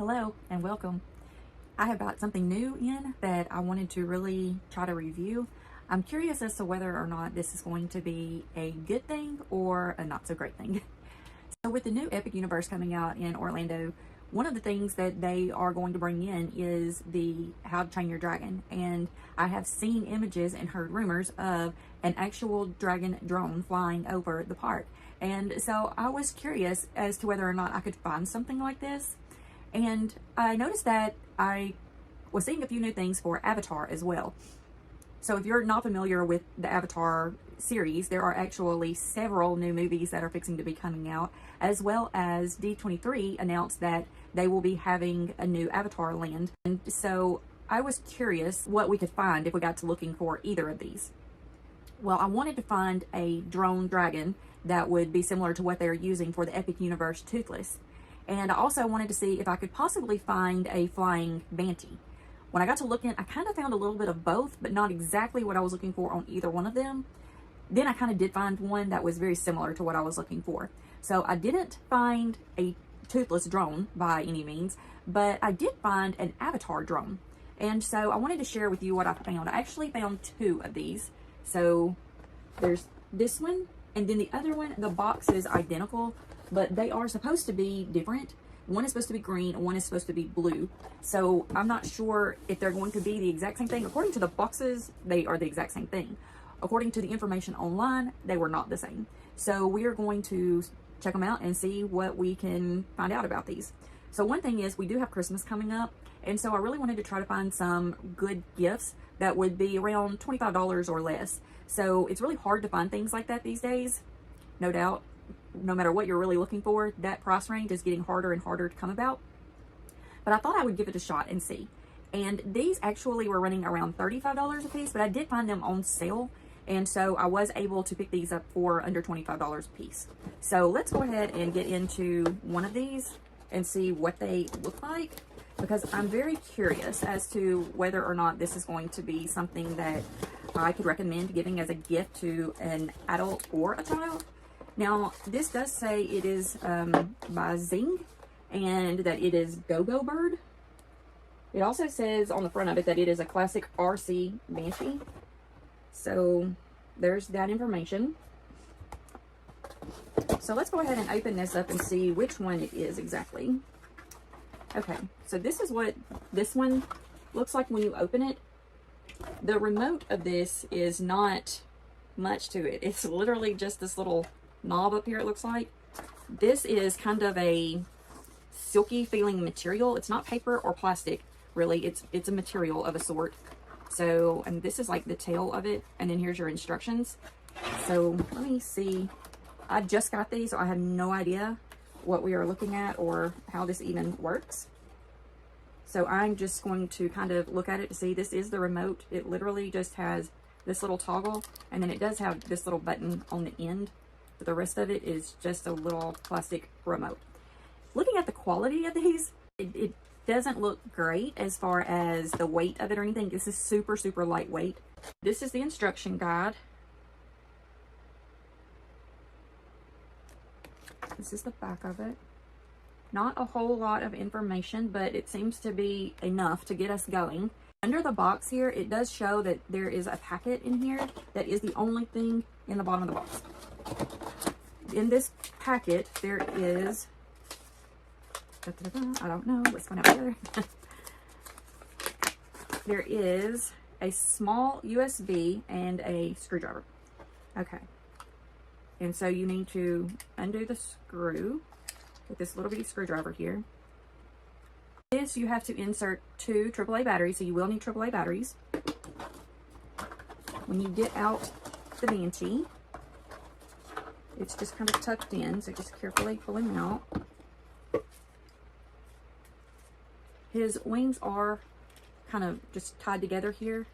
Hello and welcome. I have got something new in that I wanted to really try to review. I'm curious as to whether or not this is going to be a good thing or a not so great thing. So with the new Epic Universe coming out in Orlando, one of the things that they are going to bring in is the How to Train Your Dragon. And I have seen images and heard rumors of an actual dragon drone flying over the park. And so I was curious as to whether or not I could find something like this. And I noticed that I was seeing a few new things for Avatar as well. So if you're not familiar with the Avatar series, there are actually several new movies that are fixing to be coming out, as well as D23 announced that they will be having a new Avatar land. And so I was curious what we could find if we got to looking for either of these. Well, I wanted to find a drone dragon that would be similar to what they're using for the Epic Universe Toothless. And I also wanted to see if I could possibly find a flying Banchee. When I got to looking, I kind of found a little bit of both, but not exactly what I was looking for on either one of them. Then I kind of did find one that was very similar to what I was looking for. So I didn't find a toothless drone by any means, but I did find an Avatar drone. And so I wanted to share with you what I found. I actually found two of these. So there's this one, and then the other one, the box is identical, but they are supposed to be different. One is supposed to be green, and one is supposed to be blue. So I'm not sure if they're going to be the exact same thing. According to the boxes, they are the exact same thing. According to the information online, they were not the same. So we are going to check them out and see what we can find out about these. So one thing is, we do have Christmas coming up, and so I really wanted to try to find some good gifts that would be around $25 or less. So it's really hard to find things like that these days, no doubt. No matter what you're really looking for, that price range is getting harder and harder to come about. But I thought I would give it a shot and see. And these actually were running around $35 a piece, but I did find them on sale. And so I was able to pick these up for under $25 a piece. So let's go ahead and get into one of these and see what they look like, because I'm very curious as to whether or not this is going to be something that I could recommend giving as a gift to an adult or a child. Now, this does say it is by Zing, and that it is Go-Go Bird. It also says on the front of it that it is a classic RC Banshee. So there's that information. So let's go ahead and open this up and see which one it is exactly. Okay, so this is what this one looks like when you open it. The remote of this is not much to it. It's literally just this little knob up here, it looks like. This is kind of a silky feeling material. It's not paper or plastic, really. It's a material of a sort. So, and this is like the tail of it, and then here's your instructions. So let me see. I just got these, so I have no idea what we are looking at or how this even works. So I'm just going to kind of look at it to see. This is the remote. It literally just has this little toggle, and then it does have this little button on the end. But the rest of it is just a little plastic remote. Looking at the quality of these, it doesn't look great as far as the weight of it or anything. This is super, super lightweight. This is the instruction guide. This is the back of it. Not a whole lot of information, but it seems to be enough to get us going. Under the box here, it does show that there is a packet in here. That is the only thing in the bottom of the box. In this packet, there is, I don't know, let's find out together. There is a small USB and a screwdriver. Okay. And so you need to undo the screw with this little bitty screwdriver here. This, you have to insert two AAA batteries, so you will need AAA batteries. When you get out the Banchee, it's just kind of tucked in, so just carefully pull him out. His wings are kind of just tied together here,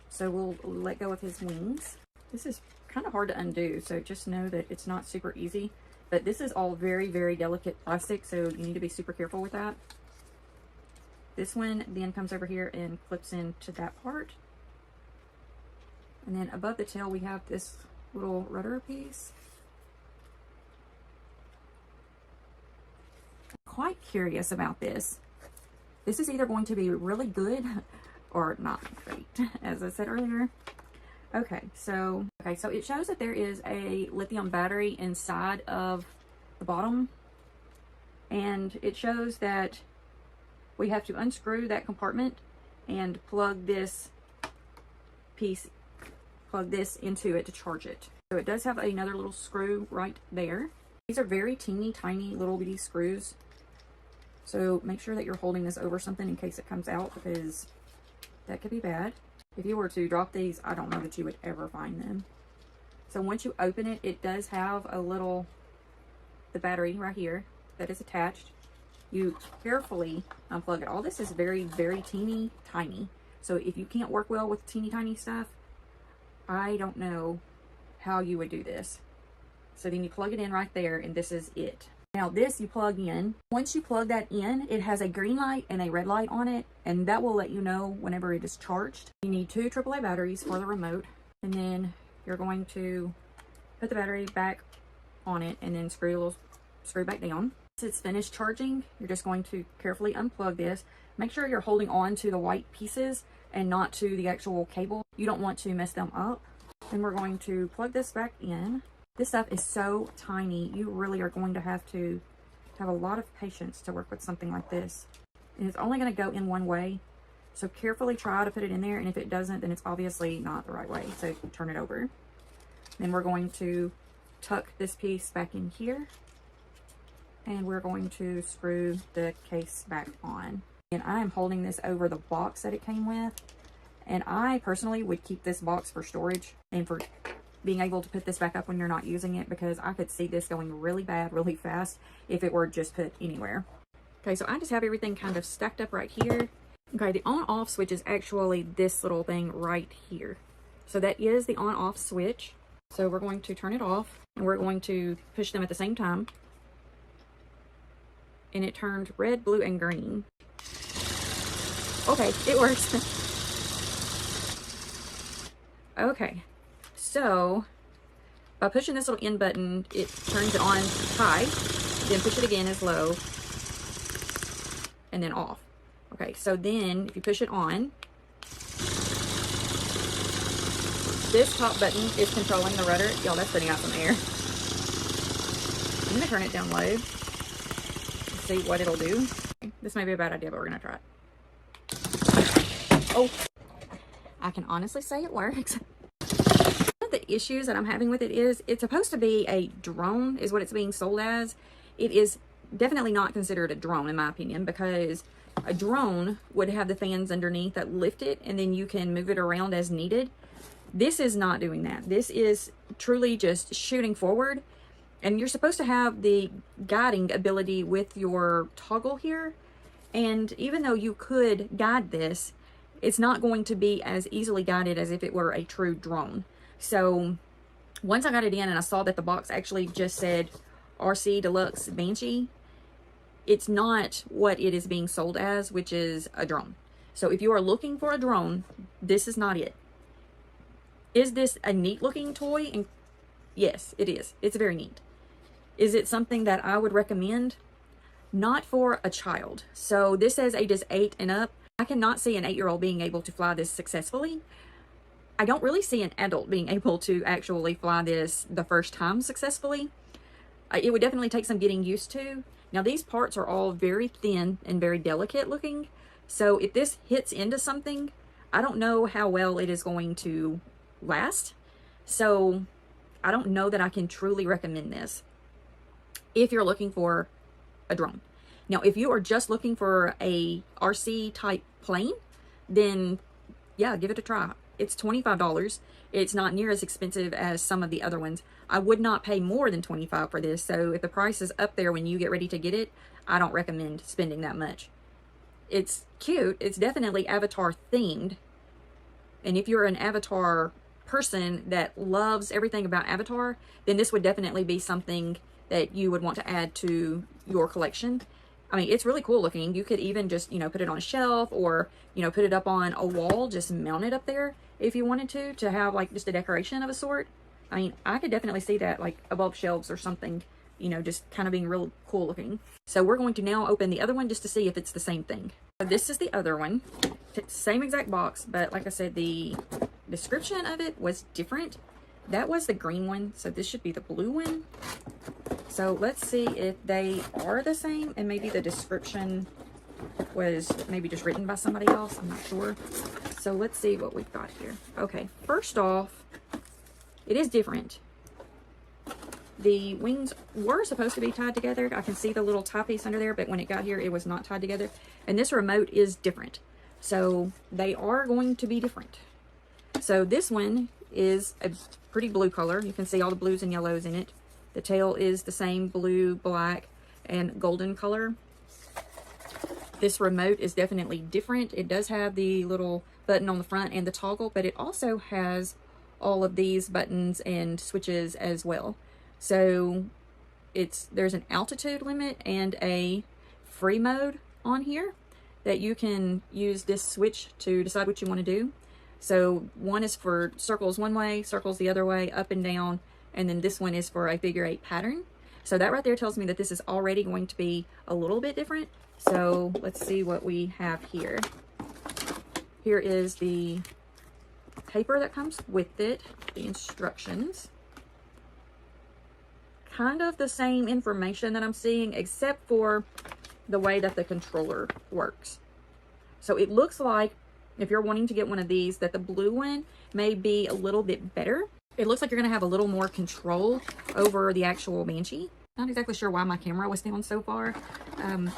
so we'll let go of his wings. This is kind of hard to undo, so just know that it's not super easy. But this is all very, very delicate plastic, so you need to be super careful with that. This one then comes over here and clips into that part. And then above the tail, we have this little rudder piece. quite curious about this. This is either going to be really good or not great, as I said earlier. Okay, so it shows that there is a lithium battery inside of the bottom, and it shows that we have to unscrew that compartment and plug this into it to charge it. So it does have another little screw right there. These are very teeny tiny little bitty screws, so make sure that you're holding this over something in case it comes out, because that could be bad. If you were to drop these, I don't know that you would ever find them. So once you open it, it does have the battery right here that is attached. You carefully unplug it. All this is very, very teeny tiny. So if you can't work well with teeny tiny stuff, I don't know how you would do this. So then you plug it in right there, and this is it. Now this you plug in. Once you plug that in, it has a green light and a red light on it, and that will let you know whenever it is charged. You need 2 AAA batteries for the remote, and then you're going to put the battery back on it and then screw back down. Once it's finished charging, you're just going to carefully unplug this. Make sure you're holding on to the white pieces and not to the actual cable. You don't want to mess them up. Then we're going to plug this back in. This stuff is so tiny. You really are going to have a lot of patience to work with something like this. And it's only going to go in one way. So carefully try to put it in there. And if it doesn't, then it's obviously not the right way. So turn it over. Then we're going to tuck this piece back in here. And we're going to screw the case back on. And I am holding this over the box that it came with. And I personally would keep this box for storage and for being able to put this back up when you're not using it, because I could see this going really bad really fast if it were just put anywhere. Okay, so I just have everything kind of stacked up right here. Okay, the on-off switch is actually this little thing right here. So that is the on-off switch. So we're going to turn it off, and we're going to push them at the same time. And it turned red, blue, and green. Okay, it works. Okay, so by pushing this little in button, it turns it on high, then push it again as low, and then off. Okay, so then if you push it on, this top button is controlling the rudder. Y'all, that's putting out some air. I'm gonna turn it down low and see what it'll do. This may be a bad idea, but we're gonna try it. Oh, I can honestly say it works. One of the issues that I'm having with it is it's supposed to be a drone is what it's being sold as. It is definitely not considered a drone in my opinion, because a drone would have the fans underneath that lift it and then you can move it around as needed. This is not doing that. This is truly just shooting forward, and you're supposed to have the guiding ability with your toggle here. And even though you could guide this, it's not going to be as easily guided as if it were a true drone. So once I got it in and I saw that the box actually just said RC Deluxe Banchee, it's not what it is being sold as, which is a drone. So if you are looking for a drone, this is not it. Is this a neat looking toy? And yes, it is. It's very neat. Is it something that I would recommend? Not for a child. So this says ages 8 and up. I cannot see an 8-year-old being able to fly this successfully. I don't really see an adult being able to actually fly this the first time successfully. It would definitely take some getting used to. Now these parts are all very thin and very delicate looking. So if this hits into something, I don't know how well it is going to last. So I don't know that I can truly recommend this if you're looking for a drone. Now, if you are just looking for a RC type plane, then yeah, give it a try. It's $25. It's not near as expensive as some of the other ones. I would not pay more than $25 for this. So if the price is up there when you get ready to get it, I don't recommend spending that much. It's cute. It's definitely Avatar themed. And if you're an Avatar person that loves everything about Avatar, then this would definitely be something that you would want to add to your collection. I mean, it's really cool looking. You could even just, put it on a shelf or, put it up on a wall, just mount it up there if you wanted to have like just a decoration of a sort. I mean, I could definitely see that like above shelves or something you know, just kind of being real cool looking. So we're going to now open the other one just to see if it's the same thing. So this is the other one. Same exact box, but like I said, the description of it was different. That was the green one, so this should be the blue one. So let's see if they are the same, and maybe the description was maybe just written by somebody else. I'm not sure. So let's see what we've got here. Okay, first off, it is different. The wings were supposed to be tied together. I can see the little tie piece under there, but when it got here, it was not tied together. And this remote is different. So they are going to be different. So this one is a pretty blue color. You can see all the blues and yellows in it. The tail is the same blue, black, and golden color. This remote is definitely different. It does have the little button on the front and the toggle, but it also has all of these buttons and switches as well. So there's an altitude limit and a free mode on here that you can use this switch to decide what you want to do. So one is for circles one way, circles the other way, up and down, and then this one is for a figure 8 pattern. So that right there tells me that this is already going to be a little bit different. So let's see what we have here. Here is the paper that comes with it, the instructions. Kind of the same information that I'm seeing, except for the way that the controller works. So it looks like if you're wanting to get one of these, that the blue one may be a little bit better. It looks like you're going to have a little more control over the actual Banchee. Not exactly sure why my camera was down so far.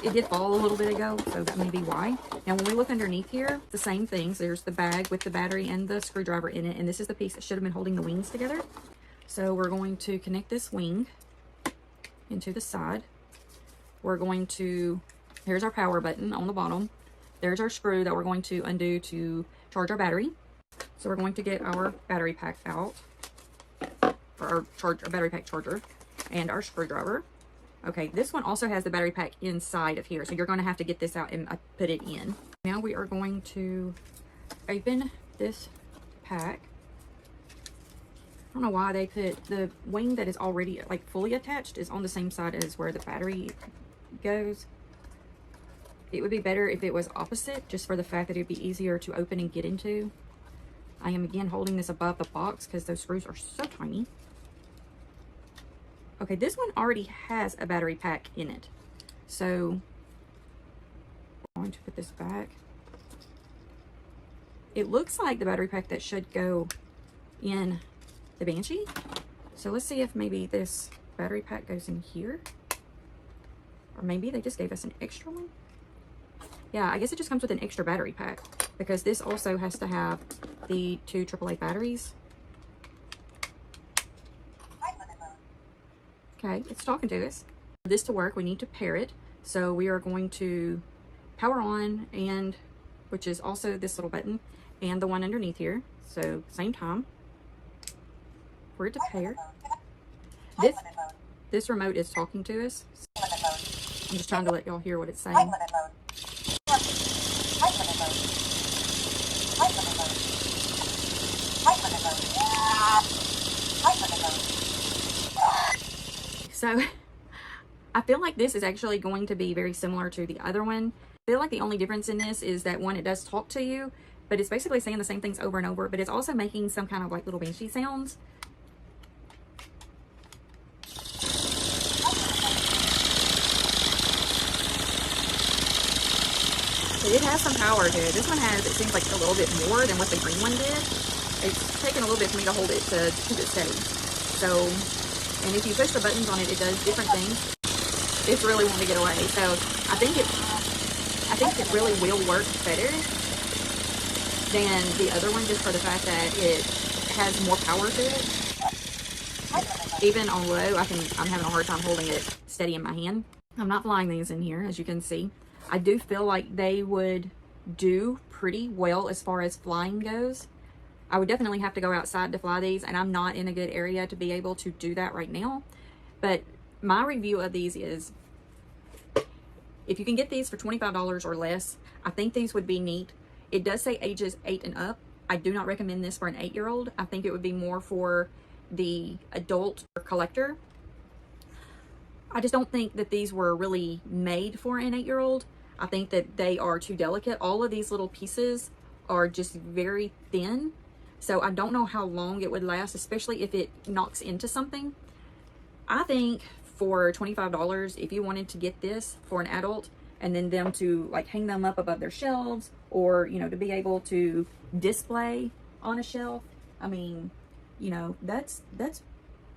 It did fall a little bit ago, so that may be why. Now, when we look underneath here, the same things. There's the bag with the battery and the screwdriver in it, and this is the piece that should have been holding the wings together. So we're going to connect this wing into the side. We're going to, here's our power button on the bottom. There's our screw that we're going to undo to charge our battery. So we're going to get our battery pack out, or our battery pack charger, and our screwdriver. Okay, this one also has the battery pack inside of here, so you're going to have to get this out and put it in. Now we are going to open this pack. I don't know why they put the wing that is already like fully attached is on the same side as where the battery goes. It would be better if it was opposite, just for the fact that it'd be easier to open and get into. I am again holding this above the box because those screws are so tiny. Okay, this one already has a battery pack in it. So I'm going to put this back. It looks like the battery pack that should go in the Banchee. So let's see if maybe this battery pack goes in here. Or maybe they just gave us an extra one. Yeah, I guess it just comes with an extra battery pack, because this also has to have the 2 AAA batteries. Okay, it's talking to us. For this to work, we need to pair it. So we are going to power on, and which is also this little button, and the one underneath here. So same time for it to pair. This remote is talking to us. I'm just trying to let y'all hear what it's saying. So I feel like this is actually going to be very similar to the other one. I feel like the only difference in this is that one, it does talk to you, but it's basically saying the same things over and over, but it's also making some kind of like little Banshee sounds. So it has some power to it. This one has, it seems like a little bit more than what the green one did. It's taken a little bit for me to hold it to keep it steady. So, and if you push the buttons on it, it does different things. It's really wanting to get away. So I think it really will work better than the other one, just for the fact that it has more power to it. Even on low, I'm having a hard time holding it steady in my hand. I'm not flying these in here, as you can see. I do feel like they would do pretty well as far as flying goes. I would definitely have to go outside to fly these, and I'm not in a good area to be able to do that right now. But my review of these is, if you can get these for $25 or less, I think these would be neat. It does say ages 8 and up. I do not recommend this for an 8-year-old. I think it would be more for the adult or collector. I just don't think that these were really made for an 8-year-old. I think that they are too delicate. All of these little pieces are just very thin. So I don't know how long it would last, especially if it knocks into something. I think for $25, if you wanted to get this for an adult and then them to like hang them up above their shelves, or, you know, to be able to display on a shelf, I mean, you know, that's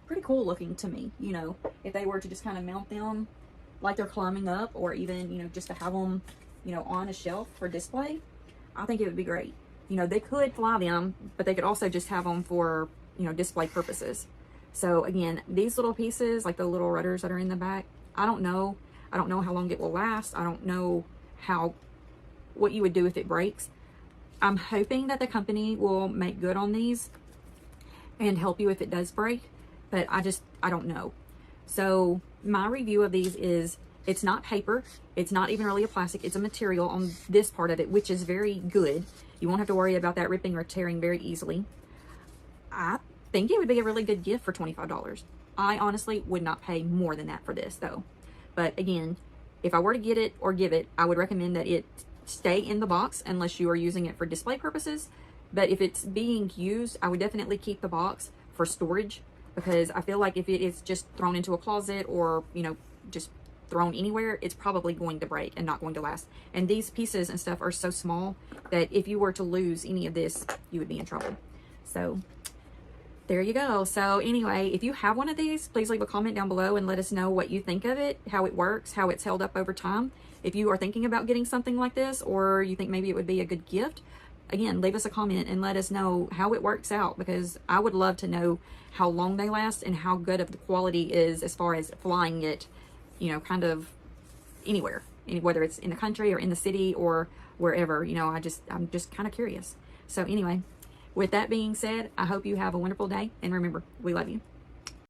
pretty cool looking to me. You know, if they were to just kind of mount them like they're climbing up, or even, you know, just to have them, you know, on a shelf for display, I think it would be great. You know, they could fly them, but they could also just have them for, you know, display purposes. So again, these little pieces, like the little rudders that are in the back, I don't know how long it will last. I don't know what you would do if it breaks. I'm hoping that the company will make good on these and help you if it does break, but I don't know. So my review of these is, it's not paper. It's not even really a plastic. It's a material on this part of it, which is very good. You won't have to worry about that ripping or tearing very easily. I think it would be a really good gift for $25. I honestly would not pay more than that for this though. But again, if I were to get it or give it, I would recommend that it stay in the box unless you are using it for display purposes. But if it's being used, I would definitely keep the box for storage, because I feel like if it is just thrown into a closet or, you know, just thrown anywhere, it's probably going to break and not going to last. And these pieces and stuff are so small that if you were to lose any of this, you would be in trouble. So there you go. So anyway, if you have one of these, please leave a comment down below and let us know what you think of it, how it works, how it's held up over time. If you are thinking about getting something like this, or you think maybe it would be a good gift, again, leave us a comment and let us know how it works out, because I would love to know how long they last and how good of the quality is as far as flying it, you know, kind of anywhere, whether it's in the country or in the city or wherever. You know, I'm just kind of curious. So anyway, with that being said, I hope you have a wonderful day, and remember, we love you.